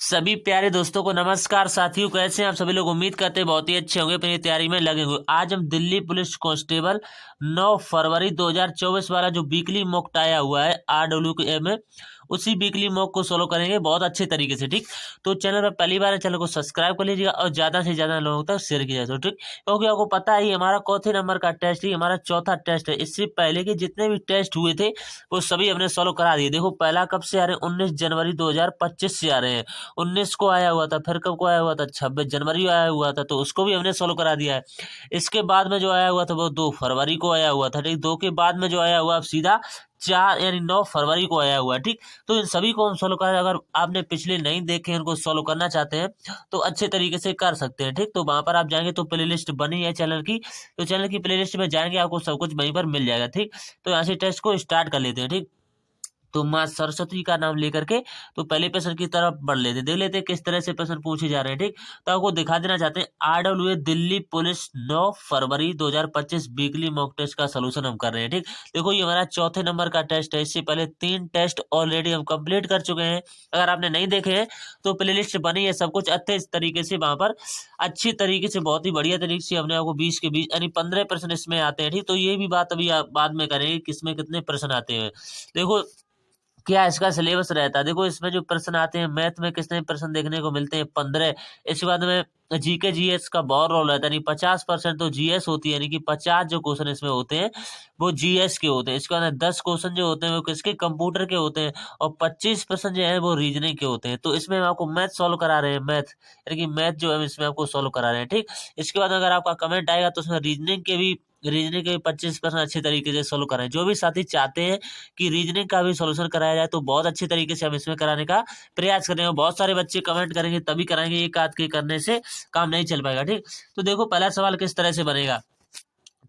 सभी प्यारे दोस्तों को नमस्कार। साथियों, कैसे हैं आप सभी लोग? उम्मीद करते हैं बहुत ही अच्छे होंगे, अपनी तैयारी में लगे हुए। आज हम दिल्ली पुलिस कांस्टेबल 9 फरवरी 2024 वाला जो वीकली मॉक आया हुआ है RWK में, उसी वीकली मॉक को सोल्व करेंगे बहुत अच्छे तरीके से। ठीक, तो चैनल पर पहली बार है, चैनल को सब्सक्राइब कर लीजिएगा और ज़्यादा से ज़्यादा लोगों तक शेयर किया जाए। ठीक, क्योंकि आपको पता ही हमारा चौथे नंबर का टेस्ट ही हमारा चौथा टेस्ट है। इससे पहले के जितने भी टेस्ट हुए थे वो सभी हमने सोल्व करा दिए। देखो, पहला कब से आ रहे हैं? 19 जनवरी 2025 से आ रहे हैं। 19 को आया हुआ था, फिर कब को आया हुआ था? 26 जनवरी आया हुआ था, तो उसको भी हमने सोल्व करा दिया है। इसके बाद में जो आया हुआ था वो 2 फरवरी को आया हुआ था। ठीक, 2 के बाद में जो आया हुआ अब सीधा 4 यानी 9 फरवरी को आया हुआ है। ठीक, तो इन सभी को हम सोल्व करें। अगर आपने पिछले नहीं देखे हैं, उनको सोल्व करना चाहते हैं तो अच्छे तरीके से कर सकते हैं। ठीक, तो वहां पर आप जाएंगे तो प्ले लिस्ट बनी है चैनल की, तो चैनल की प्ले लिस्ट में जाएंगे, आपको सब कुछ वहीं पर मिल जाएगा। ठीक, तो यहाँ से टेस्ट को स्टार्ट कर लेते हैं। ठीक, तो माँ सरस्वती का नाम लेकर के तो पहले प्रश्न की तरफ बढ़ लेते, देख लेते किस तरह से प्रश्न पूछे जा रहे हैं। ठीक, तो आपको दिखा देना चाहते हैं RWA दिल्ली पुलिस 9 फरवरी 2025 वीकली मॉक टेस्ट का सलूशन हम कर रहे हैं। ठीक, देखो ये हमारा चौथे नंबर का टेस्ट है। इससे पहले 3 टेस्ट ऑलरेडी हम कंप्लीट कर चुके हैं। अगर आपने नहीं देखे हैं तो प्ले लिस्ट बनी है, सब कुछ अच्छे तरीके से वहां पर अच्छी तरीके से बहुत ही बढ़िया तरीके से हमने आपको 20 के 20 यानी 15 प्रश्न इसमें आते हैं। ठीक, तो ये भी बात अभी आप बाद में करेंगे किसमें कितने प्रश्न आते हैं। देखो क्या इसका सिलेबस रहता है। देखो इसमें जो प्रश्न आते हैं, मैथ में कितने प्रश्न देखने को मिलते हैं? 15। इसके बाद में जीके जीएस का बहुत रोल रहता है, यानी 50% तो जीएस होती है, यानी कि 50 जो क्वेश्चन इसमें होते हैं वो जीएस के होते हैं। इसके बाद 10 क्वेश्चन जो होते हैं वो किसके? कंप्यूटर के होते हैं, और 25% जो है वो रीजनिंग के होते हैं। तो इसमें हम आपको मैथ सॉल्व करा रहे हैं, मैथ यानी कि मैथ जो है इसमें आपको सॉल्व करा रहे हैं। ठीक, इसके बाद अगर आपका कमेंट आएगा तो उसमें रीजनिंग के भी 25% अच्छे तरीके से सोल्व करें। जो भी साथी चाहते हैं कि रीजनिंग का भी सॉल्यूशन कराया जाए तो बहुत अच्छे तरीके से हम इसमें कराने का प्रयास करेंगे। बहुत सारे बच्चे कमेंट करेंगे तभी कराएंगे, एक आध के करने से काम नहीं चल पाएगा। ठीक, तो देखो पहला सवाल किस तरह से बनेगा,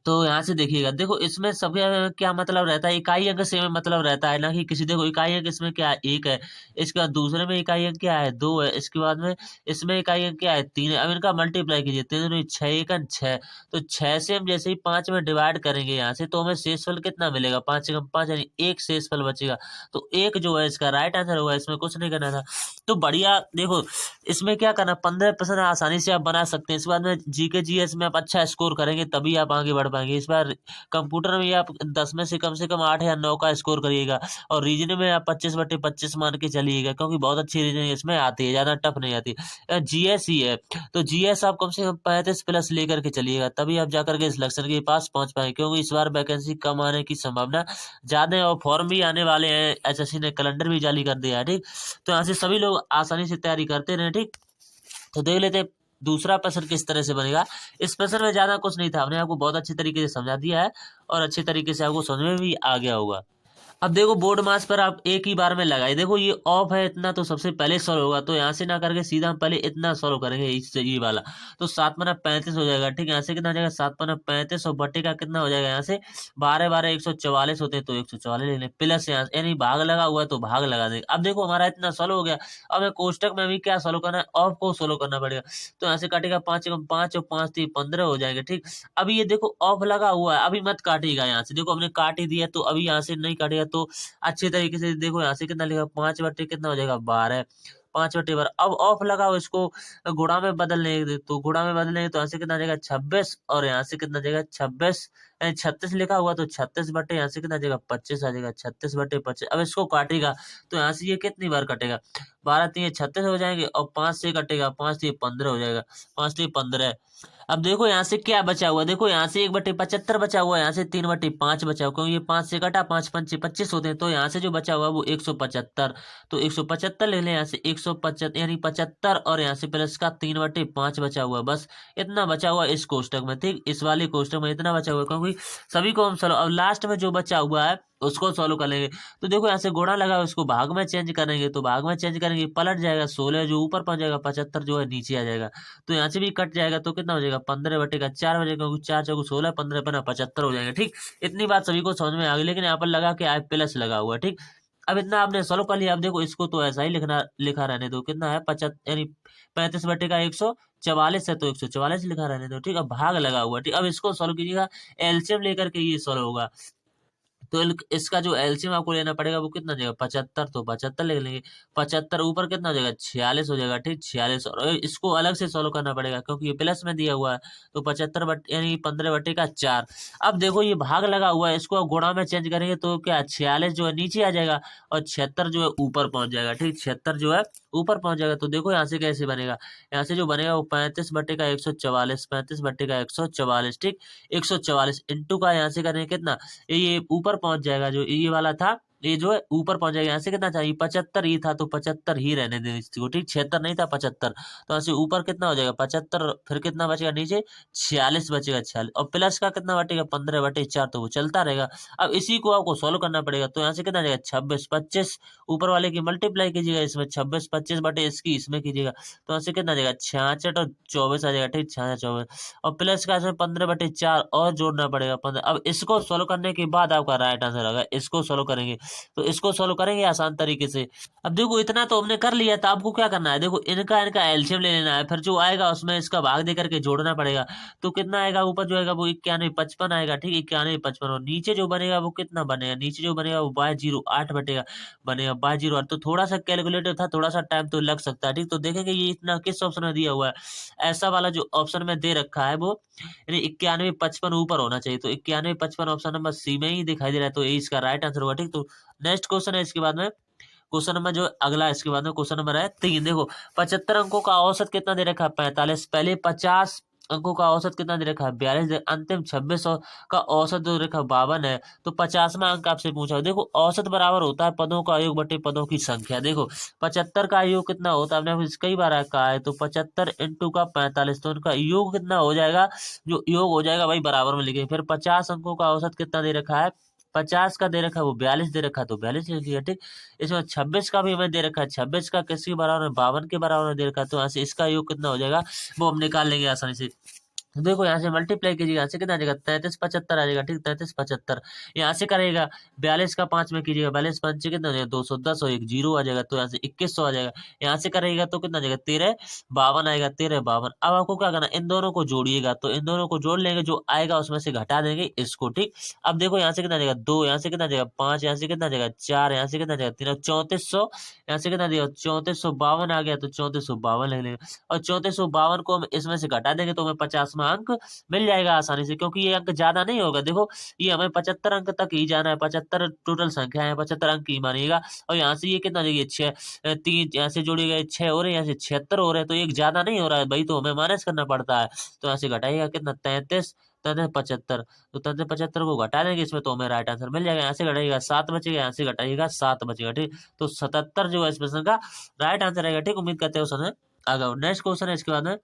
तो यहाँ से देखिएगा। देखो इसमें सबके क्या मतलब रहता है, इकाई अंक से में मतलब रहता है ना कि किसी। देखो इकाई अंक इसमें क्या है? 1 है। इसके बाद दूसरे में इकाई अंक क्या है? 2 है। इसके बाद में इसमें इकाई अंक क्या है? 3 है। अब इनका मल्टीप्लाई कीजिए, 3 दूनी 6 एकम 6, तो 6 से हम जैसे ही 5 में डिवाइड करेंगे यहाँ से तो हमें शेषफल कितना मिलेगा? 5 एकम 5 यानी 1 शेषफल बचेगा। तो 1 जो है इसका राइट आंसर होगा, इसमें कुछ नहीं करना था। तो बढ़िया, देखो इसमें क्या करना, 15% आसानी से आप बना सकते हैं। इसके बाद में जीके जीएस में आप अच्छा स्कोर करेंगे तभी आप आगे बढ़ पाएंगे। इस बार कंप्यूटर में आप 10 में से कम 8 या 9 का स्कोर करिएगा, और रीजनिंग में आप 25/25 मान के चलिएगा, क्योंकि बहुत अच्छी रीजनिंग इसमें आती है, ज़्यादा टफ नहीं आती। जीएस ही है तो जीएस आप कम से कम 35+ लेकर के चलिएगा, तभी आप जाकर के सिलेक्शन के पास पहुंच पाएंगे, क्योंकि इस बार वैकेंसी कम आने की संभावना ज़्यादा है और फॉर्म भी आने वाले हैं। एसएससी ने कैलेंडर भी जारी कर दिया है। ठीक, तो यहाँ से सभी लोग आसानी से तैयारी करते रहे। ठीक, तो देख लेते हैं दूसरा प्रश्न किस तरह से बनेगा। इस प्रश्न में ज्यादा कुछ नहीं था, हमने आपको बहुत अच्छे तरीके से समझा दिया है और अच्छे तरीके से आपको समझ में भी आ गया होगा। अब देखो बोर्ड मास पर आप एक ही बार में लगाए। देखो ये ऑफ है इतना, तो सबसे पहले सॉल्व होगा, तो यहाँ से ना करके सीधा हम पहले इतना सॉल्व करेंगे, इससे ये वाला। तो 7×35 हो जाएगा। ठीक, यहाँ से कितना हो जाएगा? 7×35 और बट्टे का कितना हो जाएगा? यहाँ से 12×12 144 होते हैं, तो 144 ले लें, प्लस यहाँ यानी भाग लगा हुआ है तो भाग लगा देंगे। अब देखो हमारा इतना सॉल्व हो गया। अब हमें कोष्टक में भी क्या सॉल्व करना है? ऑफ को सॉल्व करना पड़ेगा। तो यहाँ से काटेगा 5×5 और 5 3 15 हो जाएंगे। ठीक, अभी ये देखो ऑफ लगा हुआ है, अभी मत काटिएगा। यहाँ से देखो हमने काट ही दिया, तो अभी यहाँ से नहीं काटेगा तो अच्छे तरीके से देखो यहाँ से कितना लिखा? 5/, कितना हो जाएगा? 12। 5/12। अब ऑफ लगाओ, इसको गुणा में बदलने, तो गुणा में बदलने तो यहाँ से कितना आ जाएगा? 26, और यहाँ से कितना आ जाएगा? 26 यानी 36 लिखा हुआ, तो 36 यहाँ से कितना आ जाएगा? 25 आ जाएगा। 36/25। अब इसको काटेगा तो यहाँ से ये कितनी बार कटेगा? 12 3 36 हो जाएंगे, और 5 से कटेगा, 5 3 15 हो जाएगा। 5 3 15। अब देखो यहाँ से क्या बचा हुआ, देखो यहाँ से 1/75 बचा हुआ है, यहाँ से 3/5 बचा हुआ, क्योंकि ये 5 से कटा, 5 5 25 होते हैं, तो यहाँ से जो बचा हुआ है वो 175। तो 175 ले लें, यहाँ से 175 यानी 75, और यहाँ से प्लस का 3/5 बचा हुआ है। बस इतना बचा हुआ है इस कोष्टक में। ठीक, इस वाले कोष्टक में इतना बचा हुआ है, क्योंकि सभी को हम सॉल्व, अब लास्ट में जो बचा हुआ है उसको सॉल्व कर लेंगे। तो देखो यहाँ से गुणा लगा, उसको भाग में चेंज करेंगे, तो भाग में चेंज करेंगे पलट जाएगा, 16 जो ऊपर पहुंच जाएगा, 75 जो है नीचे आ जाएगा। तो यहाँ से भी कट जाएगा, तो कितना हो जाएगा? 15/4 बचेगा, क्योंकि 4 चौको 16, 15×5 75 हो जाएगा। ठीक, इतनी बात सभी को समझ में आ गई, लेकिन यहाँ पर लगा के आई प्लस लगा हुआ है। ठीक, अब इतना आपने सॉल्व कर लिया। अब देखो इसको तो ऐसा ही लिखा रहने दो, कितना है? 75 यानी 35/144 है, तो 144 लिखा रहने दो। ठीक, अब भाग लगा हुआ। ठीक, अब इसको सॉल्व कीजिएगा, एलसीएम लेकर के ये सॉल्व होगा। तो इसका जो एलसीएम आपको लेना पड़ेगा वो कितना हो जाएगा 75, तो 75 ले लेंगे। 75 ऊपर कितना हो जाएगा 46 हो जाएगा, ठीक 46। और इसको अलग से सॉल्व करना पड़ेगा क्योंकि ये प्लस में दिया हुआ है। तो 75 बट यानी 15/4। अब देखो ये भाग लगा हुआ है, इसको आप गुणा में चेंज करेंगे तो क्या 46 जो है नीचे आ जाएगा और 76 जो है ऊपर पहुंच जाएगा, ठीक 76 जो है ऊपर पहुंच जाएगा। तो देखो यहाँ से कैसे बनेगा, यहाँ से जो बनेगा वो 35/144, 35/144, ठीक 144 इंटू का यहाँ से करेंगे कितना, ये ऊपर पहुंच जाएगा, जो ये वाला था ये जो है ऊपर पहुंच जाएगा। यहाँ से कितना चाहिए 75 ही था तो 75 ही रहने देंगे इसको, ठीक 76 नहीं था 75। तो यहाँ से ऊपर कितना हो जाएगा 75, फिर कितना बचेगा नीचे 46 बचेगा, 46 और प्लस का कितना बटेगा 15/4, तो वो चलता रहेगा। अब इसी को आपको सोल्व करना पड़ेगा। तो यहाँ से कितना आ जाएगा 26, 25 ऊपर वाले की मल्टीप्लाई कीजिएगा इसमें, 26 25 बटे इसकी इसमें कीजिएगा। तो यहाँ से कितना आ जाएगा 66 और 24 आ जाएगा, ठीक 66 24 और प्लस का इसमें 15/4 और जोड़ना पड़ेगा 15। अब इसको सोल्व करने के बाद आपका राइट आंसर आएगा। इसको सोल्व करेंगे तो इसको सोल्व करेंगे आसान तरीके से। अब देखो इतना तो हमने कर लिया था, आपको क्या करना है, देखो इनका इनका एलसीएम ले लेना है, फिर जो आएगा उसमें इसका भाग दे करके जोड़ना पड़ेगा। तो कितना आएगा ऊपर जो आएगा वो 91 55 आएगा, ठीक 91 55। और नीचे जो बनेगा वो कितना बनेगा, नीचे जो बनेगा वो 2208 बटेगा बनेगा 2208। तो थोड़ा सा कैलकुलेटर था, थोड़ा सा टाइम तो लग सकता है, ठीक। तो देखेंगे ये इतना किस ऑप्शन में दिया हुआ है, ऐसा वाला जो ऑप्शन में दे रखा है वो यानी 91 55 ऊपर होना चाहिए। तो 91 55 ऑप्शन नंबर सी में ही दिखाई दे रहा है, तो ये इसका राइट आंसर होगा, ठीक। तो नेक्स्ट क्वेश्चन है इसके बाद में, क्वेश्चन नंबर जो अगला इसके बाद में क्वेश्चन नंबर है 3। देखो 75 अंकों का औसत कितना दे रखा है 45, पहले 50 अंकों का औसत कितना दे रखा है 42, अंतिम 26 का औसत जो रखा 52 है। तो 50वां अंक आपसे पूछा। देखो औसत बराबर होता है पदों का योग बटे पदों की संख्या। देखो 75 का योग कितना होता है, हमने कई बार कहा है, तो 75 इंटू का 45, तो उनका योग कितना हो जाएगा, जो योग हो जाएगा भाई बराबर में लिखे। फिर 50 अंकों का औसत कितना दे रखा है 50 का दे रखा है वो 42 दे रखा है, तो 42 लिख दिया, ठीक। इसमें 26 का भी हमें दे रखा है, 26 का किसके बराबर है 52 के बराबर में दे रखा है। तो यहाँ से इसका योग कितना हो जाएगा वो हम निकाल लेंगे आसानी से। तो देखो यहाँ से मल्टीप्लाई कीजिएगा, यहाँ से कितना आ जाएगा 33 75 आ जाएगा, ठीक 33 75। यहाँ से करेगा 42 का 5 में कीजिएगा, 42 5 कितना हो जाएगा 210 और एक जीरो आ जाएगा, तो यहाँ से 2100 आ जाएगा। यहाँ से करेगा तो कितना आ जाएगा 13 52 आएगा, 13 52। अब आपको क्या करना, इन दोनों को जोड़िएगा, तो इन दोनों को जोड़ लेंगे, जो आएगा उसमें से घटा देंगे इसको, ठीक। अब देखो यहाँ से कितना आ जाएगा 2, यहाँ से कितना आ जाएगा 5, यहाँ से कितना आ जाएगा 4, यहाँ से कितना आ जाएगा 3, 3400, यहाँ से कितना आ जाएगा 3452 आ गया, तो 3452 ले लेंगे। और 3452 को हम इसमें से घटा देंगे तो हमें 50वां अंक मिल जाएगा आसानी से, क्योंकि ये अंक ज्यादा नहीं होगा। देखो ये हमें 75 अंक तक ही जाना है, 75 टोटल संख्या है, 75 अंक ही मानिएगा। और यहाँ से ये कितना जाएगी 6 3, यहाँ से जोड़ी गए 6 हो रहे हैं, यहाँ से 76 हो रहे हैं, तो एक ज्यादा नहीं हो रहा है भाई, तो हमें माइनस करना पड़ता है। तो यहाँ से घटाइएगा कितना 33 33 75, तो 33 75 को घटा देंगे इसमें, तो हमें राइट आंसर मिल जाएगा। यहाँ से घटाइएगा 7 बचेगा, यहाँ से घटाइएगा 7 बचेगा, ठीक। तो 77 जो है इस प्रश्न का राइट आंसर रहेगा, ठीक। उम्मीद करते हो समय आगे नेक्स्ट क्वेश्चन है इसके बाद में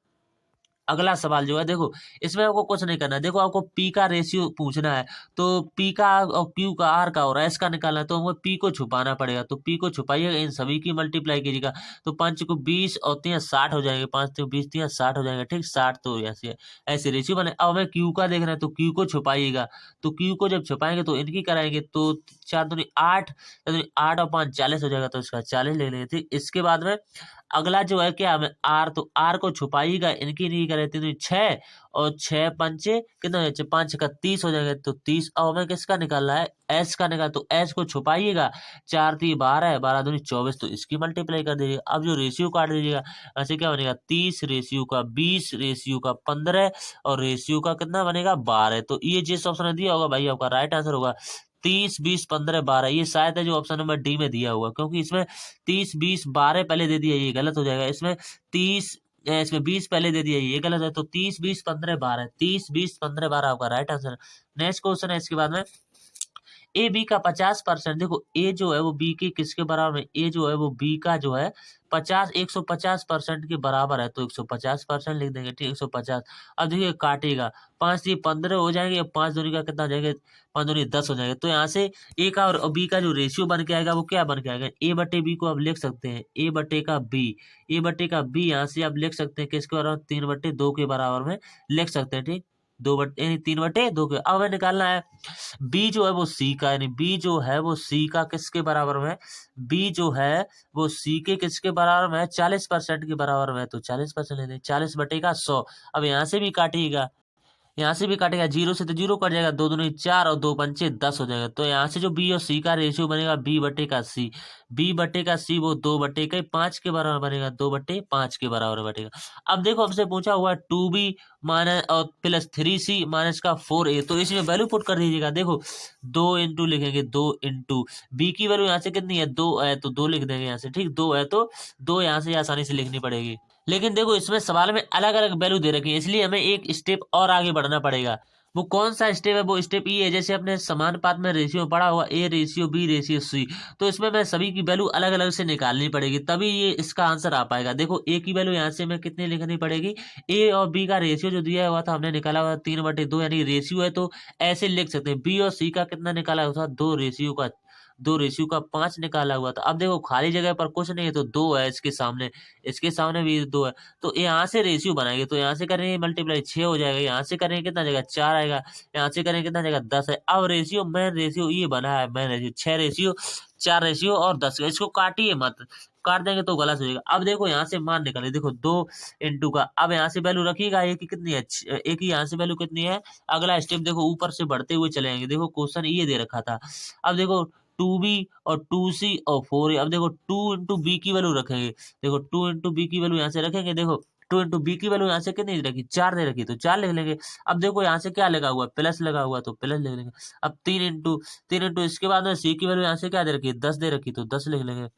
अगला सवाल जो है। देखो इसमें आपको कुछ नहीं करना है, देखो आपको पी का रेशियो पूछना है, तो पी का और क्यू का आर का और एस का निकालना है, तो हमको पी को छुपाना पड़ेगा। तो पी को छुपाइएगा, इन सभी की मल्टीप्लाई कीजिएगा, तो 5 को 20 और 3 60 हो जाएंगे, 5 3 20 3 60 हो जाएंगे, ठीक 60। तो ऐसे ऐसे रेशियो बने। अब हमें क्यू का देखना है, तो क्यू को छुपाइएगा, तो क्यू को जब छुपाएंगे तो इनकी कराएंगे, तो 4 दूनी 8, 8 और 5 40 हो जाएगा, तो इसका 40 ले लेंगे, ठीक। इसके बाद में अगला जो है क्या हमें आर, तो आर को छुपाइएगा, इनकी नहीं करे, तो 6 और 6 पंचे कितना हो जाए 5 का 30 हो जाएगा, तो 30। अब हमें किसका निकालना है एस का निकाल, तो एस को छुपाइएगा, 4 3 12 12 दूनी 24, तो इसकी मल्टीप्लाई कर दीजिएगा। अब जो रेशियो काट दीजिएगा, ऐसे क्या बनेगा 30 रेशियो का 20 रेशियो का 15 और रेशियो का कितना बनेगा 12। तो ये जिस ऑप्शन में दिया होगा भाई आपका राइट आंसर होगा 30 20 15 12। ये शायद है जो ऑप्शन नंबर डी में दिया हुआ, क्योंकि इसमें 30 20 12 पहले दे दिया, ये गलत हो जाएगा। इसमें 30 इसमें 20 पहले दे दिया, ये गलत है। तो 30 20 15 12, 30 20 15 12 आपका राइट आंसर। नेक्स्ट क्वेश्चन है इसके बाद में ए बी का 50%। देखो ए जो है वो बी के किसके बराबर में, ए जो है वो बी का जो है 150% के बराबर है, तो 150% लिख देंगे, ठीक 150। अब देखिए काटेगा 5 से 15 हो जाएंगे, 5 दूनी का कितना हो जाएगा 5 दूनी 10 हो जाएगा। तो यहाँ से ए का और बी का जो रेशियो बन के आएगा वो क्या बन के आएगा, ए बटे बी को आप लिख सकते हैं ए बटे का बी, ए बटे का बी यहाँ से आप लिख सकते हैं किसके बराबर 3/2 के बराबर में लिख सकते हैं, ठीक 3/2 के। अब हमें निकालना है बी जो है वो सी का, यानी बी जो है वो सी का किसके बराबर में, बी जो है वो सी के किसके बराबर में है 40% के बराबर में है, तो 40% ले लें 40/100। अब यहाँ से भी काटिएगा, यहाँ से भी काटेगा, जीरो से तो जीरो कट जाएगा, दो दूनी चार और दो पंचे 10 हो जाएगा। तो यहाँ से जो बी और सी का रेशियो बनेगा बी बटे का सी, बी बटे का सी वो 2/5 के बराबर बनेगा, 2/5 के बराबर बनेगा। अब देखो हमसे पूछा हुआ 2b माइनस और प्लस 3c माइनस का 4a, तो इसमें वैल्यू पुट कर दीजिएगा। देखो 2 इंटू लिखेंगे, 2 इंटू बी की वैल्यू यहाँ से कितनी है, 2 है तो 2 लिख देंगे यहाँ से, ठीक, 2 है तो 2 यहाँ से आसानी से लिखनी पड़ेगी। लेकिन देखो इसमें सवाल में अलग अलग वैल्यू दे रखी है, इसलिए हमें एक स्टेप और आगे बढ़ना पड़ेगा। वो कौन सा स्टेप है, वो स्टेप ये है, जैसे अपने समानुपात में रेशियो पढ़ा हुआ A ratio B ratio C, तो इसमें मैं सभी की वैल्यू अलग अलग से निकालनी पड़ेगी, तभी ये इसका आंसर आ पाएगा। देखो ए की वैल्यू यहाँ से मैं कितनी लिखनी पड़ेगी, ए और बी का रेशियो जो दिया हुआ था हमने निकाला हुआ 3/2, यानी रेशियो है तो ऐसे लिख सकते हैं। बी और सी का कितना निकाला हुआ था, 2/5 निकाला हुआ था। अब देखो खाली जगह पर कुछ नहीं है तो 2 है, इसके सामने भी 2 है, तो यहाँ से रेशियो बनाएंगे, तो यहाँ से करेंगे मल्टीप्लाई 6 हो जाएगा, यहाँ से करेंगे कितना जाएगा 4 आएगा, यहाँ से करेंगे कितना जाएगा 10 है। अब रेशियो मेन रेशियो ये बना है, मेन रेशियो 6 रेशियो 4 रेशियो और 10, इसको काटिए मत, काट देंगे तो गलत हो जाएगा। अब देखो यहाँ से मान निकालिए, देखो 2 इंटू का, अब यहाँ से वैल्यू रखिएगा ए की कितनी है, ए की यहाँ से वैल्यू कितनी है। अगला स्टेप देखो ऊपर से बढ़ते हुए चले जाएंगे, देखो क्वेश्चन ये दे रखा था। अब देखो 2b और 2c और 4a, अब देखो 2 इंटू बी की वैल्यू रखेंगे, देखो 2 इंटू बी की वैल्यू यहाँ से रखेंगे, देखो 2 इंटू बी की वैल्यू यहाँ से कितनी रखी, 4 दे रखी, तो 4 लिख लेंगे। अब देखो यहाँ से क्या लगा हुआ, प्लस लगा हुआ, तो प्लस लिख लेंगे। अब 3 इंटू इसके बाद में सी की वैल्यू यहाँ से क्या दे रखी, 10 दे रखी, तो 10 लिख लेंगे।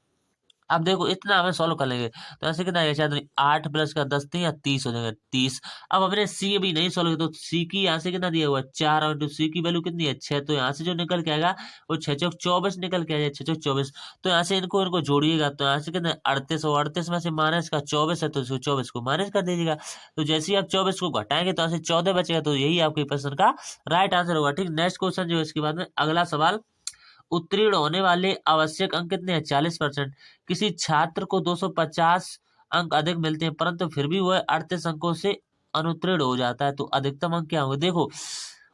अब देखो इतना हमें सॉल्व कर लेंगे, तो ऐसे कितना आएगा, शायद 8 प्लस का 10 3 या 30 हो जाएगा, 30। अब हमने सी अभी नहीं सॉल्व किया, तो सी की यहाँ से कितना दिया हुआ है 4, और इंटू सी की वैल्यू कितनी है 6, तो यहाँ से जो निकल के आएगा वो 6 चौक 24 निकल के आएगा, 6 चौक 24। तो यहाँ से इनको इनको जोड़िएगा, तो यहाँ से कितना 38, और 38 में से माइनस का 24 है, तो इसको 24 को माइनस कर दीजिएगा। तो जैसे ही आप 24 को घटाएंगे तो यहाँ से 14 बचेगा, तो यही आपके प्रश्न का राइट आंसर होगा। ठीक, नेक्स्ट क्वेश्चन जो है इसके बाद में अगला सवाल, उत्तीर्ण होने वाले आवश्यक अंक कितने हैं, 40%। किसी छात्र को 250 अंक अधिक मिलते हैं, परंतु फिर भी वह 38 अंकों से अनुत्तीर्ण हो जाता है, तो अधिकतम अंक क्या होंगे। देखो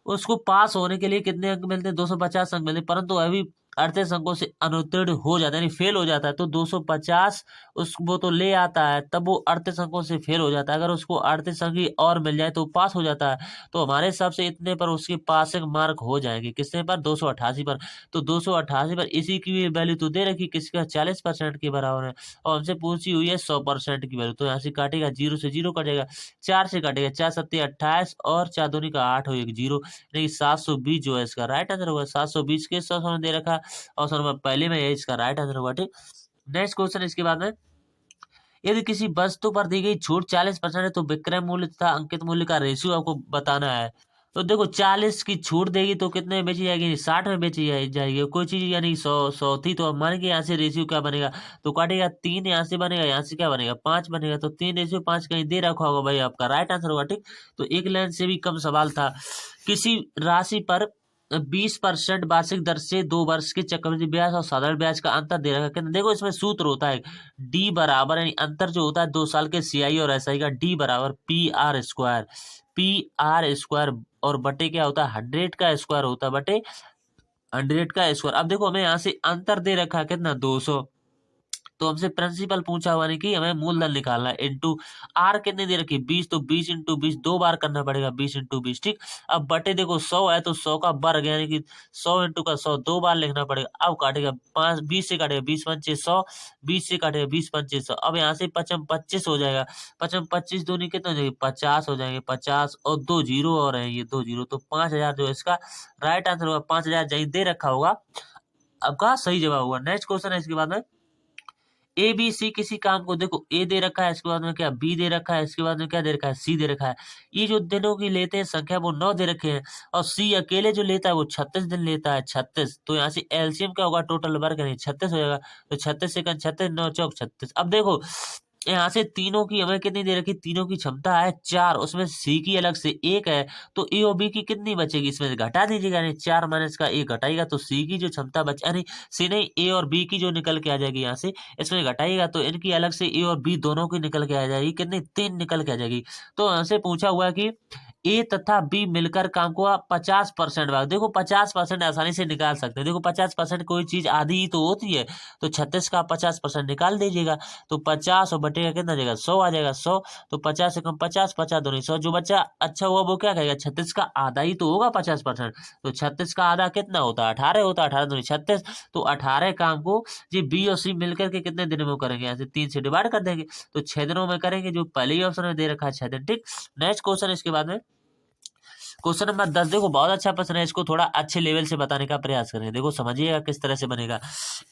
उसको पास होने के लिए कितने अंक मिलते हैं, 250 अंक मिलते हैं, परंतु अभी 38 अंकों से अनुत्तीर्ण हो जाता है, यानी फेल हो जाता है, तो 250 उस वो तो ले आता है, तब वो 38 अंकों से फेल हो जाता है। अगर उसको 38 अंक ही और मिल जाए तो पास हो जाता है। तो हमारे हिसाब से इतने पर उसके पासिंग मार्क हो जाएंगे, किसने पर, 288 पर। तो 288 पर इसी की वैल्यू तो दे रखी, किसका 40% के बराबर है, और हमसे पूछी हुई है 100% की वैल्यू। तो यहाँ से काटेगा, जीरो से जीरो कटेगा, 4 से काटेगा, 4 सत्ते 28 और 4 दूनी का 8 हो, एक जीरो, नहीं 720 जो है इसका राइट आंसर होगा। 720 के 100 दे रखा, ऑप्शन नंबर पहले में यही इसका राइट आंसर होगा। ठीक, नेक्स्ट क्वेश्चन इसके बाद में, यदि किसी वस्तु पर दी गई छूट 40% है तो विक्रय मूल्य तथा अंकित मूल्य का रेशियो आपको बताना है। तो देखो 40 की छूट देगी तो कितने में बेची जाएगी, 60 में बेची जाएगी कोई चीज, यानी 100 थी, तो अब मान के यहाँ से रेशियो क्या बनेगा, तो काटेगा 3, यहाँ से बनेगा, यहाँ से क्या बनेगा 5 बनेगा, तो 3:5 कहीं दे रखा होगा भाई, आपका राइट आंसर होगा। ठीक, तो एक लाइन से भी कम सवाल था। किसी राशि पर 20% वार्षिक दर से 2 वर्ष के चक्रवृद्धि ब्याज और साधारण ब्याज का अंतर दे रखा है। देखो इसमें सूत्र होता है डी बराबर, यानी अंतर जो होता है 2 साल के सीआई और एसआई का, डी बराबर PR², PR² और बटे क्या होता है 100 का स्क्वायर होता है, बटे 100 का स्क्वायर। अब देखो हमें यहाँ से अंतर दे रखा है कितना 200, तो हमसे प्रिंसिपल पूछा हुआ नहीं कि हमें मूलधन निकालना है, इंटू आर कितने दे रखी 20, तो 20 इंटू 20 2 बार करना पड़ेगा, 20 इंटू 20। ठीक, अब बटे देखो 100 है तो 100 का वर्ग, यानी कि 100 इंटू का 100 2 बार लिखना पड़ेगा। अब काटेगा 5, 20 से काटेगा 20 पंचे 100, 20 से काटेगा 20 पंचे 100। अब यहाँ से 55 25 हो जाएगा, 55 25 दूनी कितना हो जाएगी 50 हो जाएंगे, 50 और 2 जीरो और है, ये 2 जीरो, तो 5000 जो है इसका राइट आंसर होगा। 5000 जहीं दे रखा होगा आपका सही जवाब होगा। नेक्स्ट क्वेश्चन है इसके बाद में, ए बी सी किसी काम को, देखो ए दे रखा है, इसके बाद में क्या बी दे रखा है, इसके बाद में क्या दे रखा है सी दे रखा है। ये जो दिनों की लेते हैं संख्या वो 9 दे रखे हैं, और सी अकेले जो लेता है वो 36 दिन लेता है, 36। तो यहाँ से एलसीएम क्या होगा, टोटल वर्ग नहीं 36 हो जाएगा, तो 36 से 36 9 चौक 36। अब देखो यहाँ से तीनों की हमें कितनी दे रखी, तीनों की क्षमता है 4, उसमें सी की अलग से 1 है, तो ए और बी की कितनी बचेगी, इसमें से घटा दीजिएगा, यानी 4 माइनस का 1 घटाएगा, तो सी की जो क्षमता बच, यानी सी नहीं ए और बी की जो निकल के आ जाएगी यहाँ से, इसमें घटाएगा तो इनकी अलग से ए और बी दोनों की निकल के आ जाएगी, कितनी 3 निकल के आ जाएगी। तो यहाँ से पूछा हुआ है कि ए तथा बी मिलकर काम को 50% भाग, देखो 50% आसानी से निकाल सकते हैं। देखो 50% कोई चीज आधी ही तो होती है, तो 36 का 50% निकाल दीजिएगा, तो 50 और बटेगा कितना जाएगा 100 आ जाएगा 100। तो 50 से कम 50, 50 दूनी 100, जो बच्चा अच्छा हुआ वो क्या कहेगा 36 का आधा ही तो होगा 50%, तो 36 का आधा कितना होता है 18 होता है, 18 दूनी 36। तो 18 काम को जी बी और सी मिलकर के कितने दिन में करेंगे, ऐसे 3 से डिवाइड कर देंगे, तो 6 दिनों में करेंगे, जो पहले ही ऑप्शन में दे रखा है 6 दिन। ठीक, नेक्स्ट क्वेश्चन इसके बाद में क्वेश्चन नंबर 10, देखो बहुत अच्छा प्रश्न है, इसको थोड़ा अच्छे लेवल से बताने का प्रयास करें। देखो समझिएगा किस तरह से बनेगा।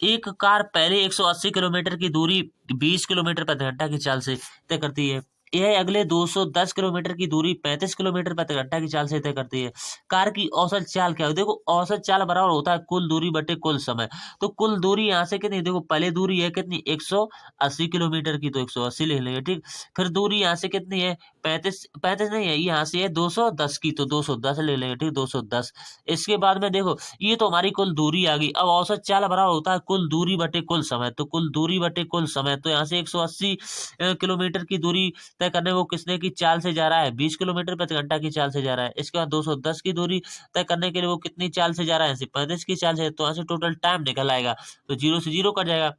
एक कार पहले 180 किलोमीटर की दूरी 20 किलोमीटर प्रति घंटा की चाल से तय करती है, यह अगले 210 किलोमीटर की दूरी 35 किलोमीटर प्रति घंटा की चाल से तय करती है। कार की औसत चाल क्या है, देखो औसत चाल बराबर होता है कुल दूरी बटे कुल समय। तो कुल दूरी यहाँ से कितनी, देखो पहले दूरी है कितनी 180 किलोमीटर की, तो 180 लिख लेंगे। ठीक, फिर दूरी यहाँ से कितनी है 35, 35 नहीं है, यहाँ से है 210 की, तो 210 ले लेंगे। ठीक, 210। इसके बाद में देखो ये तो हमारी कुल दूरी आ गई। अब औसत चाल बराबर होता है कुल दूरी बटे कुल समय, तो कुल दूरी बटे कुल समय, तो यहाँ से 180 किलोमीटर की दूरी तय करने वो किसने की चाल से जा रहा है 20 किलोमीटर प्रति घंटा की चाल से जा रहा है। इसके बाद 210 की दूरी तय करने के लिए वो कितनी चाल से जा रहा है 35 की चाल से, तो यहाँ से टोटल टाइम निकल आएगा, तो 0 से 0 कट जाएगा।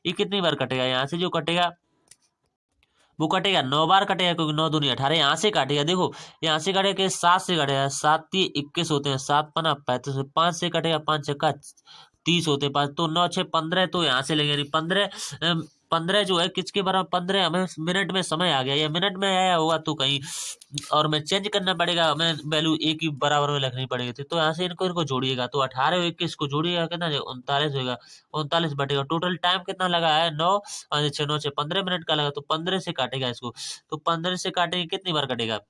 ये कितनी बार कटेगा, यहाँ से जो कटेगा वो कटेगा 9 बार कटेगा, क्योंकि 9 दूनी 18, यहाँ से काटेगा, देखो यहाँ से कटेगा 7 से कटेगा, 7 × 21 होते हैं, 7 × 5 = 35, 5 से कटेगा 5 × 30 होते हैं 5, तो 9 × 6 = 15, तो यहाँ से लेंगे यानी 15। 15 जो है किसके बराबर 15 हमें मिनट में समय आ गया, या मिनट में आया होगा तो कहीं और में चेंज करना पड़ेगा, हमें वैल्यू एक ही बराबर में रखनी पड़ेगी थी। तो यहाँ से इनको इनको जोड़िएगा, तो 18 और 21 को जोड़िएगा कितना 39 होगा, 39 बटेगा। टोटल टाइम कितना लगा है 9 और 6 9 6 15 मिनट का लगा, तो 15 से काटेगा इसको, तो 15 से काटेंगे कितनी बार कटेगा,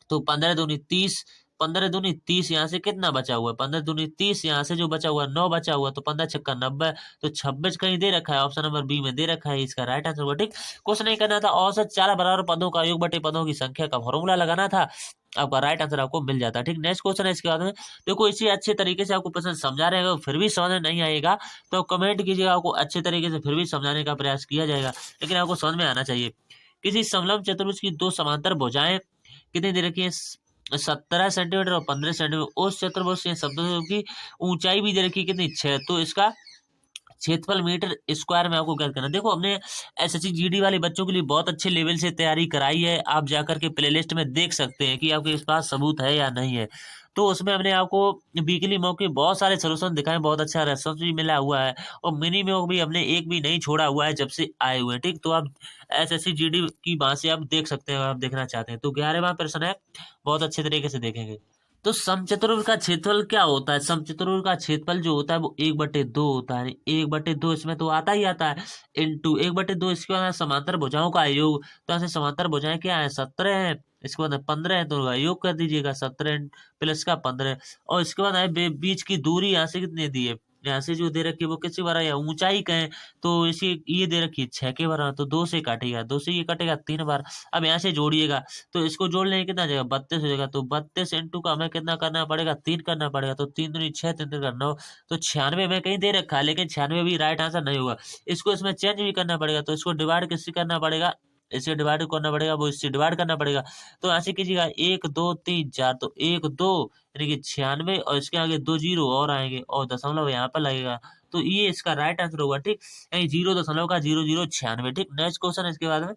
तो 15 दूनी 30, 15 दूनी 30, यहाँ से कितना बचा हुआ है 15 दूनी 30, यहाँ से जो बचा हुआ है 9 बचा हुआ है, तो 15 छक्का 90, तो 26 कहीं दे रखा है, ऑप्शन नंबर बी में दे रखा है, इसका राइट आंसर होगा। ठीक, कुछ नहीं करना था, औसत चाल बराबर पदों का योग बटे पदों की संख्या का फॉर्मूला लगाना था, आपका राइट आंसर आपको मिल जाता है। ठीक, नेक्स्ट क्वेश्चन है इसके बाद में, देखो इसी अच्छे तरीके से आपको प्रश्न समझा रहे हैं, फिर भी समझ में नहीं आएगा तो कमेंट कीजिएगा, आपको अच्छे तरीके से फिर भी समझाने का प्रयास किया जाएगा, लेकिन आपको समझ में आना चाहिए। किसी समलंब चतुर्भुज की दो समांतर भुजाएं कितनी दे रखी है 17 सेंटीमीटर और 15 सेंटीमीटर, उस चतुर्भुज से शब्दों की ऊंचाई भी दे रखी है कितनी 6, तो इसका क्षेत्रफल मीटर स्क्वायर में आपको क्या करना है। देखो हमने एसएससी जीडी वाले बच्चों के लिए बहुत अच्छे लेवल से तैयारी कराई है, आप जाकर के प्लेलिस्ट में देख सकते हैं कि आपके पास सबूत है या नहीं है। तो उसमें हमने आपको वीकली मॉक के बहुत सारे सोल्यूशन दिखाए, बहुत अच्छा रेस्पॉन्स भी मिला हुआ है, और मिनी मॉक भी हमने एक भी नहीं छोड़ा हुआ है जब से आए हुए हैं। ठीक, तो आप एसएससी जीडी की वहां से आप देख सकते हैं, अगर आप देखना चाहते हैं तो 11वां प्रश्न है, बहुत अच्छे तरीके से देखेंगे। तो समचतुर्भुज का क्षेत्रफल क्या होता है, समचतुर्भुज का क्षेत्रफल जो होता है वो 1/2 होता है, 1/2 इसमें तो आता ही आता है, इंटू 1/2 इसके बाद समांतर भुजाओं का योग, तो ऐसे समांतर भुजाएं क्या है 17 है, इसके बाद 15 है, तो उनका योग कर दीजिएगा 17 प्लस का 15, और इसके बाद है बीच की दूरी यहाँ से कितनी दी है, यहाँ से जो दे रखी है वो किससे बड़ा है, ऊंचाई कहें तो इसी ये दे रखी है 6 के बराबर, तो 2 से काटेगा, 2 से ये कटेगा 3 बार। अब यहाँ से जोड़िएगा, तो इसको जोड़ लेंगे कितना जाएगा 32 हो जाएगा, तो 32 इंटू का हमें कितना करना पड़ेगा 3 करना पड़ेगा, तो 3 दूनी 6 3 3 का 9, तो 96 में कहीं दे रखा है, लेकिन 96 भी राइट आंसर नहीं होगा, इसको इसमें चेंज भी करना पड़ेगा, तो इसको डिवाइड किससे करना पड़ेगा, इससे डिवाइड करना पड़ेगा, वो इससे डिवाइड करना पड़ेगा, तो ऐसे कीजिएगा 1 2 3 4, तो 1 2 यानी कि 96, और इसके आगे 2 जीरो और आएंगे, और दशमलव यहाँ पर लगेगा, तो ये इसका राइट आंसर होगा। ठीक, यानी 0.0096। ठीक, नेक्स्ट क्वेश्चन इसके बाद में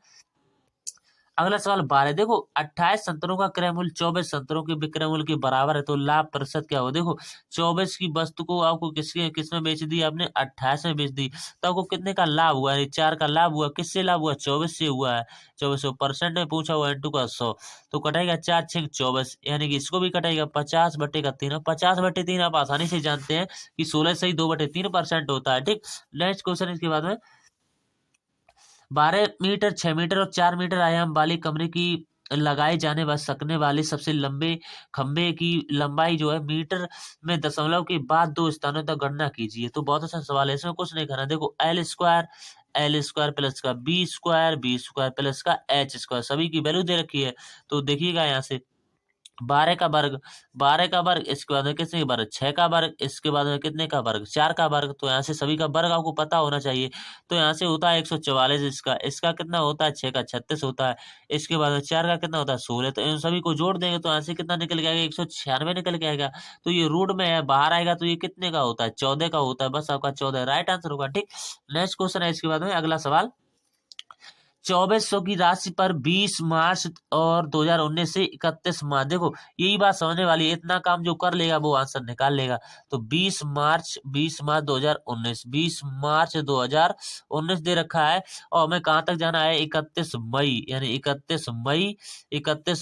अगला सवाल 12, देखो 28 संतरों का क्रय मूल्य 24 संतरों के विक्रय मूल्य के बराबर है, तो लाभ प्रतिशत क्या हो, देखो 24 की वस्तु को आपको किसमें बेच दी, आपने 28 में बेच दी, तो आपको कितने का लाभ हुआ है 4 का लाभ हुआ, किससे लाभ हुआ 24 से हुआ है, 24 परसेंट में पूछा हुआ इंटू का 100, तो कटेगा 4 6 24, यानी कि इसको भी कटेगा 50/3, 50/3 आप आसानी से जानते हैं कि 16 से ही 2/3% होता है। ठीक, नेक्स्ट क्वेश्चन इसके बाद में 12 मीटर 6 मीटर और 4 मीटर आयाम वाली कमरे की लगाए जाने व सकने वाले सबसे लंबे खंबे की लंबाई जो है मीटर में दशमलव के बाद 2 स्थानों तक गणना कीजिए, तो बहुत अच्छा सवाल है, इसमें कुछ नहीं करना, देखो एल स्क्वायर प्लस का बी स्क्वायर प्लस का एच स्क्वायर, सभी की वैल्यू दे रखी है, तो देखिएगा यहाँ से 12 का वर्ग, 12 का वर्ग, इसके बाद में कितने का वर्ग, 6 का वर्ग, इसके बाद में कितने का वर्ग, 4 का वर्ग। तो यहाँ से सभी का वर्ग आपको पता होना चाहिए। तो यहाँ से होता है 144, इसका इसका कितना होता है, 6 का 36 होता है, इसके बाद में 4 का कितना होता है, 16। तो इन सभी को जोड़ देंगे तो यहाँ से कितना निकल के आएगा, 196 निकल के आएगा। तो ये रूट में है, बाहर आएगा तो ये कितने का होता है, 14 का होता है। बस आपका 14 राइट आंसर होगा। ठीक, नेक्स्ट क्वेश्चन है इसके बाद में अगला सवाल। 2400 की राशि पर 20 मार्च और 2019 से 31 मार्च, देखो यही बात समझने वाली है, इतना काम जो कर लेगा वो आंसर निकाल लेगा। तो 20 मार्च 2019, 20 मार्च 2019 दे रखा है, और हमें कहाँ तक जाना है, 31 मई, यानी 31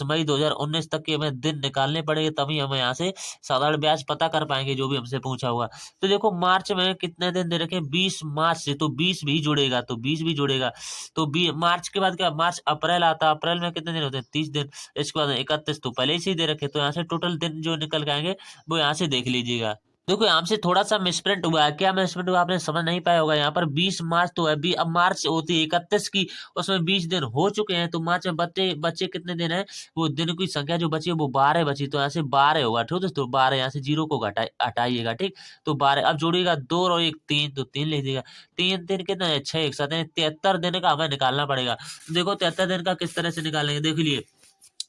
मई 2019 तक के हमें दिन निकालने पड़ेंगे, तभी हम यहाँ से साधारण ब्याज पता कर पाएंगे जो भी हमसे पूछा हुआ। तो देखो मार्च में कितने दिन दे रखे, 20 मार्च से, तो 20 भी जुड़ेगा, तो 20 भी जुड़ेगा। तो मार्च के बाद क्या, मार्च अप्रैल आता है, अप्रैल में कितने दिन होते हैं, 30 दिन। इसके बाद 31 तो पहले ही दे रखे, तो यहाँ से टोटल दिन जो निकल के आएंगे वो यहाँ से देख लीजिएगा। देखो यहाँ से थोड़ा सा मिसप्रिंट हुआ है, क्या मिसप्रिंट हुआ आपने समझ नहीं पाया होगा। यहाँ पर 20 मार्च तो है, अब मार्च होती है 31 की, उसमें 20 दिन हो चुके हैं, तो मार्च में बचे बचे कितने दिन है, वो दिन की संख्या जो बची है वो 12 बची, तो यहाँ से 12 होगा। ठीक दोस्तों, 12, यहाँ से 0 को हटाइएगा। ठीक, तो 12 अब जोड़िएगा, 2 और 1 3, तो 3 लिख दीजिएगा। 3 दिन कितना है, 6 एक साथ 73 दिन का हमें निकालना पड़ेगा। देखो 73 दिन का किस तरह से निकालेंगे, देख लिए,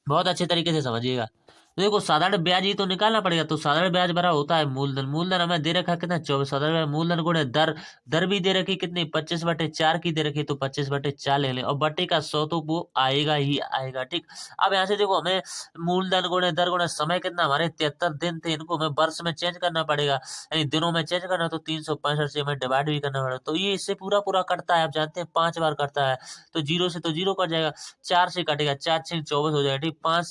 बहुत अच्छे तरीके से समझिएगा। तो देखो साधारण ब्याज ही तो निकालना पड़ेगा, तो साधारण ब्याज भरा होता है मूलधन, मूलधन हमें दे रखा है कितना, 24, साधारण ब्याज मूलधन गुणे दर, दर भी दे रखी कितनी, 25/4 की दे रखी, तो 25/4 ले लें, और बटे का 100 तो वो आएगा ही आएगा। ठीक, अब यहाँ से देखो हमें मूलधन गुणे दर गुणे समय कितना, हमारे 73 दिन थे, इनको हमें वर्ष में चेंज करना पड़ेगा, यानी दिनों में चेंज करना, तो 365 से हमें डिवाइड भी करना पड़ेगा। तो ये इससे पूरा पूरा कटता है, आप जानते हैं 5 बार कटता है, तो 0 से तो 0 कट जाएगा, 4 से कटेगा, 4 6 24 हो जाएगा। ठीक, 5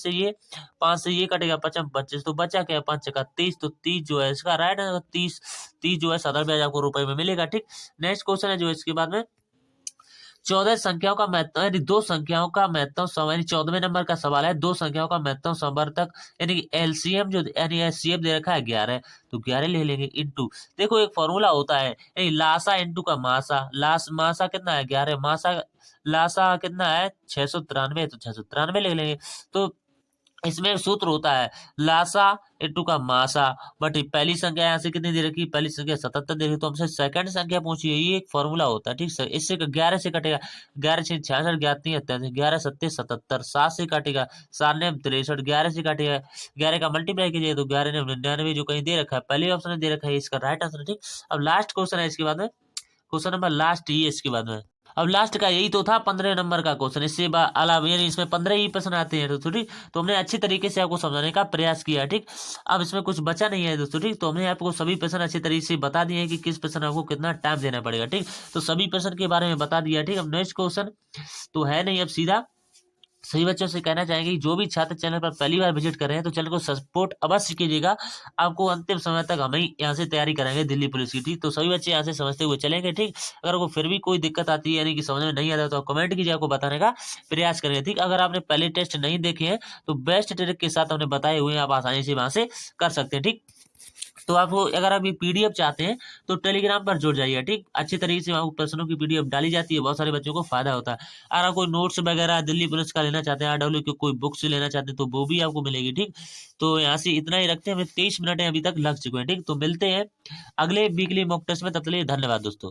से ये कटेगा, 25, तो बचा क्या, 5 का 30, तो 30 जो है इसका राइट है, 30 जो है साधारण ब्याज आपको रुपए में मिलेगा। ठीक, नेक्स्ट क्वेश्चन है जो इसके बाद में 14 संख्याओं का महत्तम, यानी दो संख्याओं का महत्तम सम, यानी 14वें नंबर का सवाल है, दो संख्याओं का महत्तम समवर्तक, यानी कि एलसीएम जो, यानी एचसीएफ दे रखा है 11, तो 11 ले लेंगे इंटू, देखो एक फॉर्मूला होता है, यानी लासा इंटू का मासा, मासा कितना है 11, मासा लासा कितना है 693, तो 693 ले लेंगे। तो इसमें सूत्र होता है लासा इंटू का मासा बटी पहली संख्या, यहाँ से कितनी दे रखी, पहली संख्या 77 दे रखी, तो हमसे सेकंड संख्या पूछी है, ये एक फॉर्मूला होता है। ठीक है, इससे 11 से कटेगा, 11 से 66, 11 सत्ते 77, 7 से काटेगा, 7 ने 63, 11 से काटेगा, 11 का मल्टीप्लाई कीजिए तो 11 ने 99 जो कहीं दे रखा है, पहले ऑप्शन में दे रखा है, इसका राइट आंसर। ठीक, अब लास्ट क्वेश्चन है इसके बाद में, क्वेश्चन नंबर लास्ट ही है इसके बाद में। अब लास्ट का यही तो था 15 नंबर का क्वेश्चन, इससे अलावा यानी इसमें 15 ही प्रश्न आते हैं दोस्तों। ठीक, तो हमने अच्छी तरीके से आपको समझाने का प्रयास किया। ठीक, अब इसमें कुछ बचा नहीं है दोस्तों। ठीक, तो हमने आपको सभी प्रश्न अच्छी तरीके से बता दिए हैं कि किस प्रश्न आपको कितना टाइम देना पड़ेगा। ठीक, तो सभी प्रश्न के बारे में बता दिया। ठीक, अब नेक्स्ट क्वेश्चन तो है नहीं, अब सीधा सभी बच्चों से कहना चाहेंगे कि जो भी छात्र चैनल पर पहली बार विजिट कर रहे हैं तो चैनल को सपोर्ट अवश्य कीजिएगा, आपको अंतिम समय तक हम ही यहाँ से तैयारी कराएंगे दिल्ली पुलिस की। ठीक, तो सभी बच्चे यहाँ से समझते हुए चलेंगे। ठीक, अगर आपको फिर भी कोई दिक्कत आती है, यानी कि समझ में नहीं आता, तो आप कमेंट कीजिए, आपको बताने का प्रयास करेंगे। ठीक, अगर आपने पहले टेस्ट नहीं देखे हैं तो बेस्ट ट्रिक के साथ हमने बताए हुए हैं, आप आसानी से वहां से कर सकते हैं। ठीक, तो आपको अगर आप ये पीडीएफ चाहते हैं तो टेलीग्राम पर जुड़ जाइए। ठीक, अच्छी तरीके से आपको प्रश्नों की पीडीएफ डाली जाती है, बहुत सारे बच्चों को फायदा होता है। अगर आप कोई नोट्स वगैरह दिल्ली पुलिस का लेना चाहते हैं, आरडब्ल्यू की कोई बुक से लेना चाहते हैं, तो वो भी आपको मिलेगी। ठीक, तो यहाँ से इतना ही रखते हैं, हमें 23 मिनट अभी तक लग चुके हैं। ठीक, तो मिलते हैं अगले वीकली मॉक टेस्ट में, तब तक के लिए धन्यवाद दोस्तों।